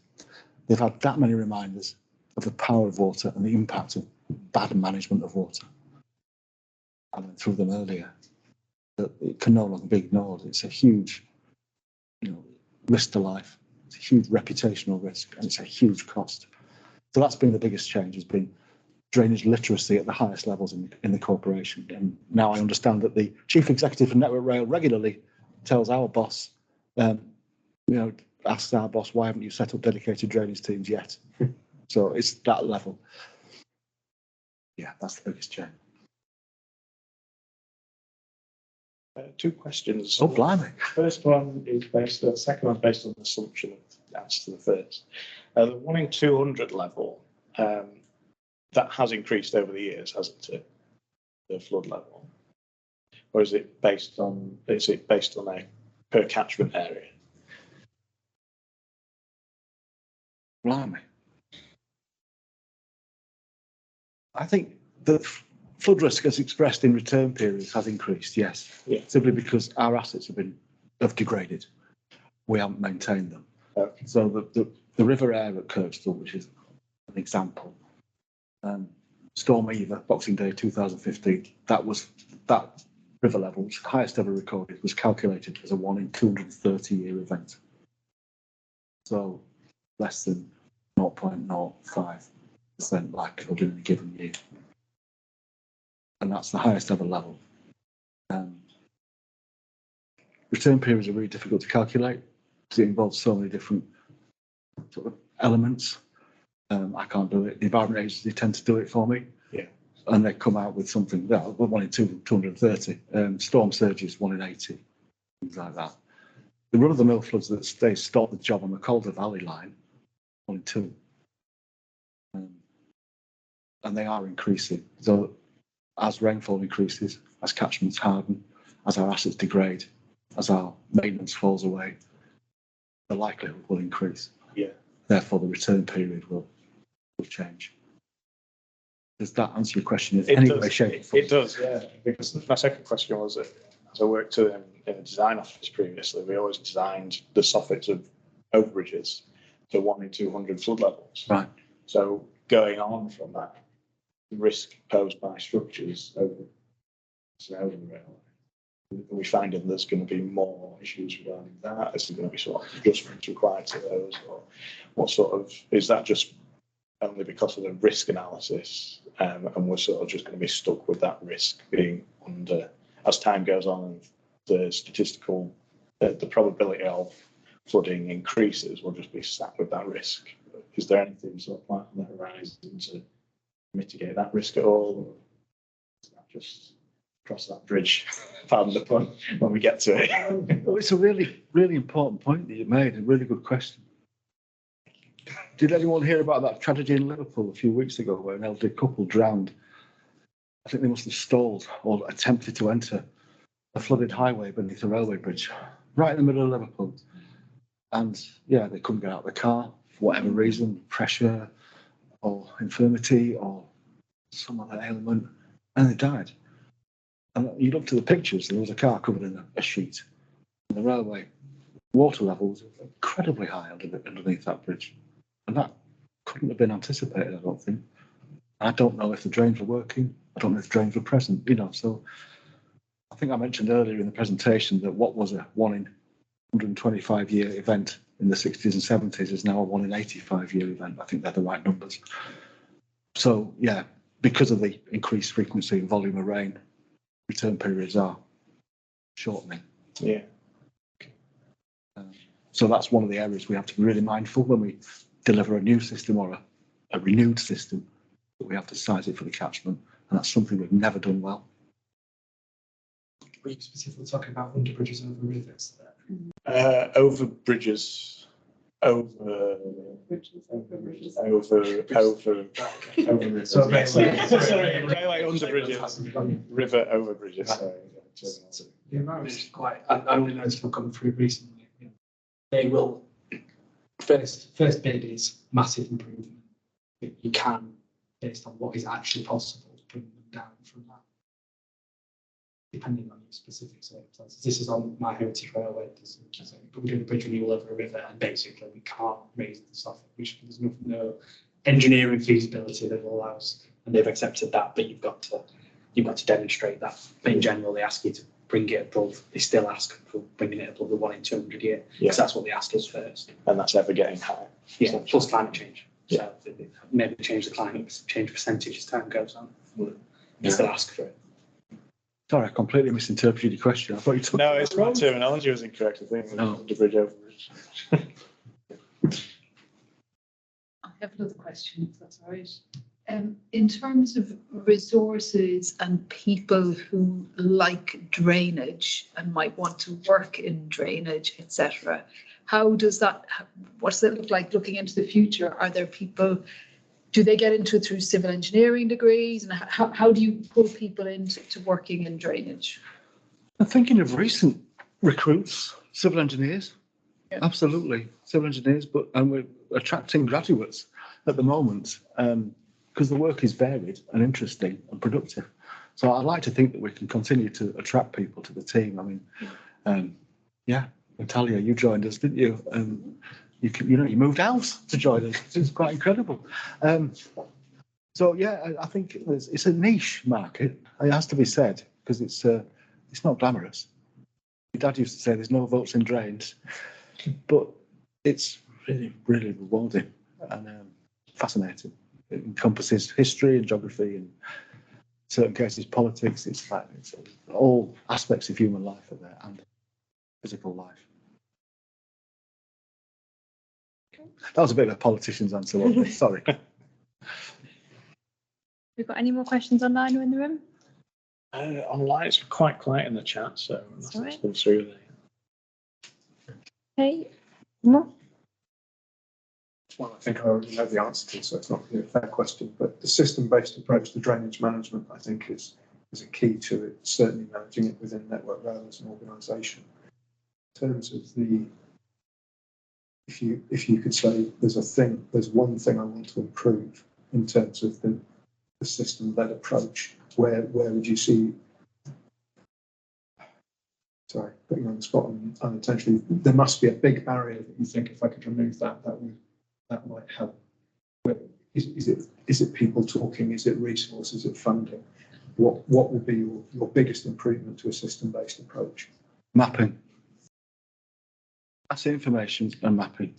They've had that many reminders of the power of water and the impact of bad management of water. I went through them earlier. That it can no longer be ignored. It's a huge, risk to life. It's a huge reputational risk, and it's a huge cost. So that's been the biggest change. Has been drainage literacy at the highest levels in the corporation. And now I understand that the chief executive of Network Rail regularly tells our boss, asks our boss, why haven't you set up dedicated drainage teams yet? So it's that level. Yeah, that's the biggest change. 2 questions. Oh, blimey. First one is the second one's based on the assumption of the answer to the first. The 1 in 200 level, that has increased over the years, hasn't it? The flood level. Or is it based on a per catchment area? Blimey. I think the flood risk as expressed in return periods has increased, yes. Yeah. Simply because our assets have degraded. We haven't maintained them. Okay. So the river air at Kirkstall, which is an example, Storm Eva, Boxing Day 2015, that river levels, highest ever recorded, was calculated as a 1 in 230-year event. So less than 0.05% likelihood in a given year. And that's the highest ever level. Return periods are really difficult to calculate because it involves so many different sort of elements. I can't do it. The Environment Agency tend to do it for me. Yeah. And they come out with something, 1 in 230. Storm surges, 1 in 80, things like that. The run-of-the-mill floods that they stop the job on the Calder Valley line, 1 in 2. And they are increasing. So as rainfall increases, as catchments harden, as our assets degrade, as our maintenance falls away, the likelihood will increase. Yeah. Therefore, the return period will change. Does that answer your question in any way, shape, or form? It does, yeah. Because my second question was that as I worked in a design office previously, we always designed the soffits of overbridges to 1 in 200 flood levels. Right. So going on from that, the risk posed by structures over the railway, we find that there's going to be more issues regarding that. Is there going to be sort of adjustments required to those, or what sort of, is that just only because of the risk analysis, and we're sort of just going to be stuck with that risk being under as time goes on and the statistical, the probability of flooding increases, we'll just be sat with that risk? Is there anything sort of like on the horizon to mitigate that risk at all? Or is that just cross that bridge, pardon the pun, when we get to it? Well, it's a really, really important point that you made, a really good question. Did anyone hear about that tragedy in Liverpool a few weeks ago where an elderly couple drowned? I think they must have stalled or attempted to enter a flooded highway beneath a railway bridge, right in the middle of Liverpool. And yeah, they couldn't get out of the car for whatever reason, pressure or infirmity or some other ailment, and they died. And you looked at the pictures, there was a car covered in a sheet. And the railway water levels were incredibly high underneath that bridge. And that couldn't have been anticipated, I don't think. I don't know if the drains were working. I don't know if the drains were present, so I think I mentioned earlier in the presentation that what was a 1 in 125-year event in the 60s and 70s is now a 1 in 85-year event. I think they're the right numbers. So, yeah, because of the increased frequency and volume of rain, return periods are shortening. Yeah. So that's one of the areas we have to be really mindful when we deliver a new system or a renewed system, that we have to size it for the catchment, and that's something we've never done well. Were you specifically talking about under bridges over rivers there? Over bridges, over rivers. So Railway under bridges, river over bridges. Sorry. The environment is quite, I only noticed them coming through recently. They will, first bid is massive improvement. You can, based on what is actually possible, bring them down from that, depending on your specific circumstances. This is on my heritage railway. We're doing a bridge renewal over a river, and basically we can't raise the soffit, which there's no engineering feasibility that will allow us, and they've accepted that. But you've got to demonstrate that. But in general, they ask you to bring it above. They still ask for bringing it above the 1 in 200 year, because that's what they ask us first. And that's ever getting higher. Yeah, plus climate change. Yeah. So maybe change the climate change percentage as time goes on. They still ask for it. Sorry, I completely misinterpreted your question. I thought you took. No, it's my terminology was incorrect. I think under bridge over bridge. I have another question, if that's all right. In terms of resources and people who like drainage and might want to work in drainage, etc., how does that, what does it look like looking into the future? Are there people, do they get into it through civil engineering degrees? And how do you pull people into working in drainage? I'm thinking of recent recruits, civil engineers. Yeah. Absolutely, civil engineers, and we're attracting graduates at the moment because the work is varied and interesting and productive. So I'd like to think that we can continue to attract people to the team. I mean, Natalia, you joined us, didn't you? You moved house to join us. It's quite incredible. So yeah, I think it's a niche market. It has to be said because it's not glamorous. My dad used to say there's no votes in drains, but it's really, really rewarding and fascinating. It encompasses history and geography and, in certain cases, politics. It's all aspects of human life are there and physical life. That was a bit of a politician's answer, wasn't it? Sorry. We've got any more questions online or in the room? Online, it's quite quiet in the chat, so That's let's all go through there. Okay. More? Well, I think I already know the answer to, so it's not really a fair question. But the system-based approach to drainage management, I think, is a key to it. Certainly managing it within Network Rail as an organisation. In terms of the, if you could say there's one thing I want to improve in terms of the system-led approach, where would you see? Sorry, putting you on the spot unintentionally. There must be a big barrier that you think if I could remove that might help. Is it people talking? Is it resources? Is it funding? What would be your biggest improvement to a system-based approach? Mapping. Asset information and mapping.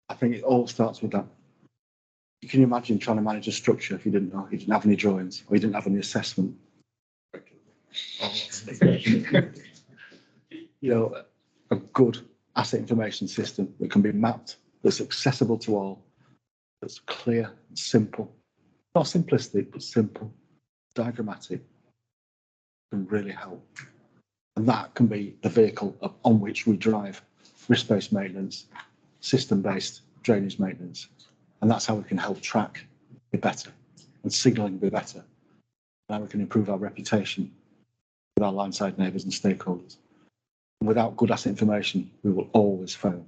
I think it all starts with that. You can imagine trying to manage a structure if you didn't have any drawings or you didn't have any assessment. You know, a good asset information system that can be mapped, that's accessible to all, that's clear and simple. Not simplistic, but simple, diagrammatic, can really help. And that can be the vehicle on which we drive risk-based maintenance, system-based drainage maintenance. And that's how we can help track be better and signalling be better. And how we can improve our reputation with our line-side neighbours and stakeholders. And without good asset information, we will always fail.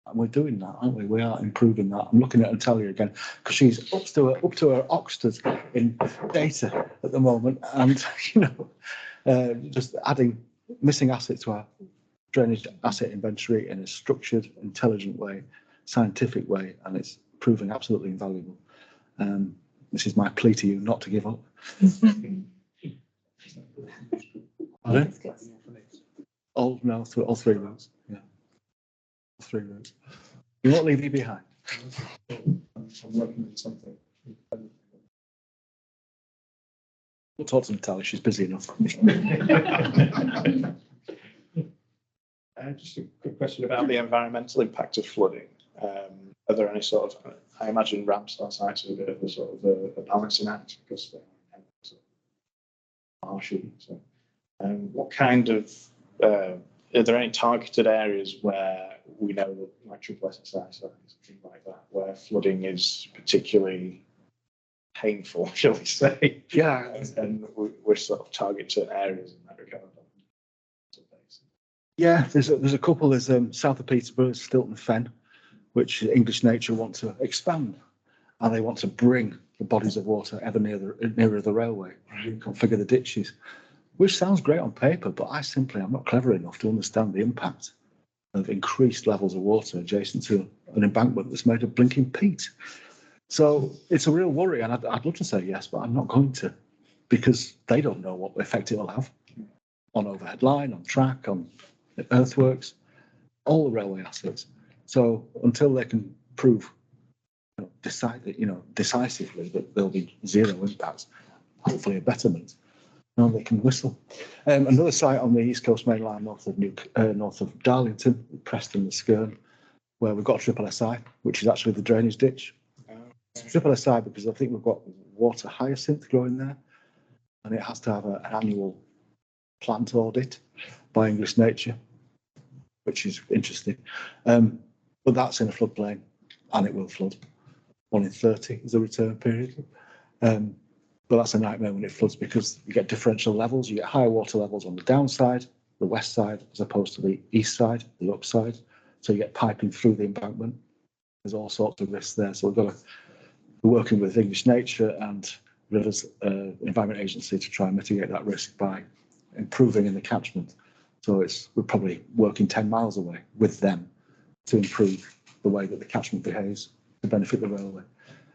And we're doing that, aren't we? We are improving that. I'm looking at Natalia again because she's up to her Oxford in data at the moment, and just adding missing assets to our drainage asset inventory in a structured, intelligent way, scientific way, and it's proving absolutely invaluable. This is my plea to you not to give up. Pardon? All three routes. Yeah, all three routes. We won't leave you behind. I'm working on something. We'll talk to Natalia. She's busy enough. Just a quick question about the environmental impact of flooding. Are there any sort of, I imagine Ramsar sites are a bit of a sort of a balancing act because they're sort of marshy. So, what kind of, are there any targeted areas where we know that, like triple SSI sites, things like that, where flooding is particularly painful, shall we say? Yeah. And we're sort of target certain areas in that regard. Yeah, there's a couple. There's south of Peterborough, Stilton Fen, which English Nature want to expand, and they want to bring the bodies of water ever nearer the railway, reconfigure the ditches, which sounds great on paper, but I'm not clever enough to understand the impact of increased levels of water adjacent to an embankment that's made of blinking peat. So it's a real worry, and I'd love to say yes, but I'm not going to, because they don't know what effect it will have on overhead line, on track, on earthworks, all the railway assets. So until they can prove decisively that there'll be zero impacts, hopefully a betterment, they can whistle. Another site on the East Coast Main Line north of Darlington, Preston and Skerne, where we've got triple SI, which is actually the drainage ditch. Triple SI because I think we've got water hyacinth growing there, and it has to have an annual plant audit by English Nature, which is interesting. But that's in a floodplain, and it will flood. 1 in 30 is the return period. But that's a nightmare when it floods because you get differential levels. You get higher water levels on the downside, the west side, as opposed to the east side, the upside. So you get piping through the embankment. There's all sorts of risks there. So we're working with English Nature and Rivers Environment Agency to try and mitigate that risk by improving in the catchment. So we're probably working 10 miles away with them to improve the way that the catchment behaves to benefit the railway.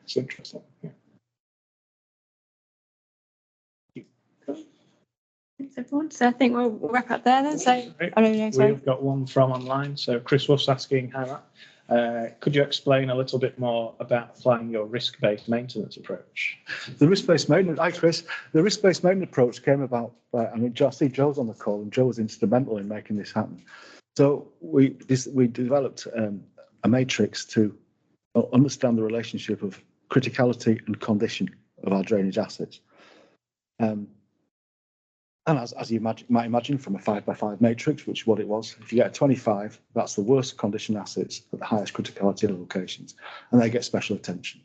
It's interesting. Yeah. Thanks everyone. So I think we'll wrap up there then. So Right. oh no, sorry. We've got one from online. So Chris was asking, hi Matt, could you explain a little bit more about applying your risk-based maintenance approach? The risk-based maintenance, hi Chris, the risk-based maintenance approach came about by, I mean, I see Joe's on the call and Joe was instrumental in making this happen. So we developed a matrix to understand the relationship of criticality and condition of our drainage assets. And as you might imagine from a 5x5 matrix, which is what it was, if you get a 25, that's the worst condition assets at the highest criticality locations, and they get special attention.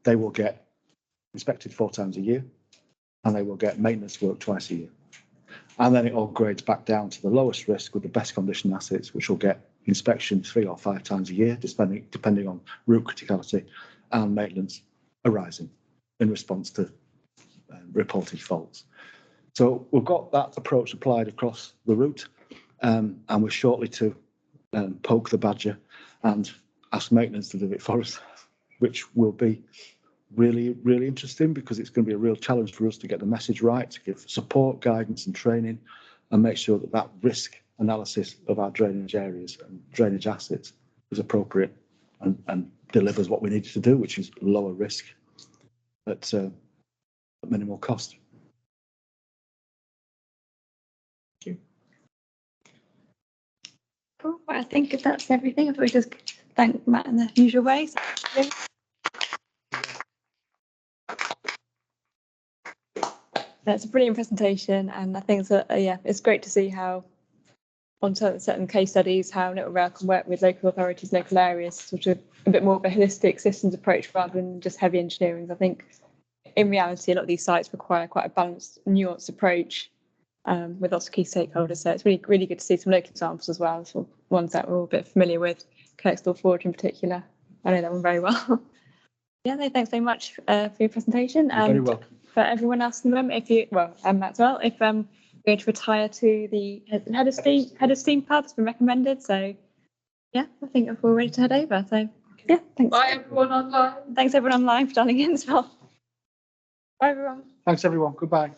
They will get inspected 4 times a year, and they will get maintenance work twice a year. And then it all grades back down to the lowest risk with the best condition assets, which will get inspection 3 or 5 times a year, depending on route criticality and maintenance arising in response to reported faults. So we've got that approach applied across the route, and we're shortly to poke the badger and ask maintenance to do it for us, which will be really, really interesting because it's going to be a real challenge for us to get the message right, to give support, guidance and training and make sure that that risk analysis of our drainage areas and drainage assets is appropriate and delivers what we need to do, which is lower risk at minimal cost. Cool. Well, I think if that's everything, if we just thank Matt in the usual ways. That's a brilliant presentation, and I think that yeah, it's great to see how on certain case studies how Network Rail can work with local authorities, local areas, sort of a bit more of a holistic systems approach rather than just heavy engineering. I think in reality, a lot of these sites require quite a balanced, nuanced approach with lots of key stakeholders. So it's really, really good to see some local examples as well, so ones that we're all a bit familiar with, Kirkstall Forge in particular. I know that one very well. Yeah, no, thanks very much for your presentation. You're very welcome. For everyone else in the room, if you, well, Matt as well, if you're going to retire to the head of steam pub, it's been recommended. So yeah, I think we're ready to head over. So yeah, thanks. Bye everyone online. Thanks everyone online for dialing in as well. Bye everyone. Thanks everyone. Goodbye.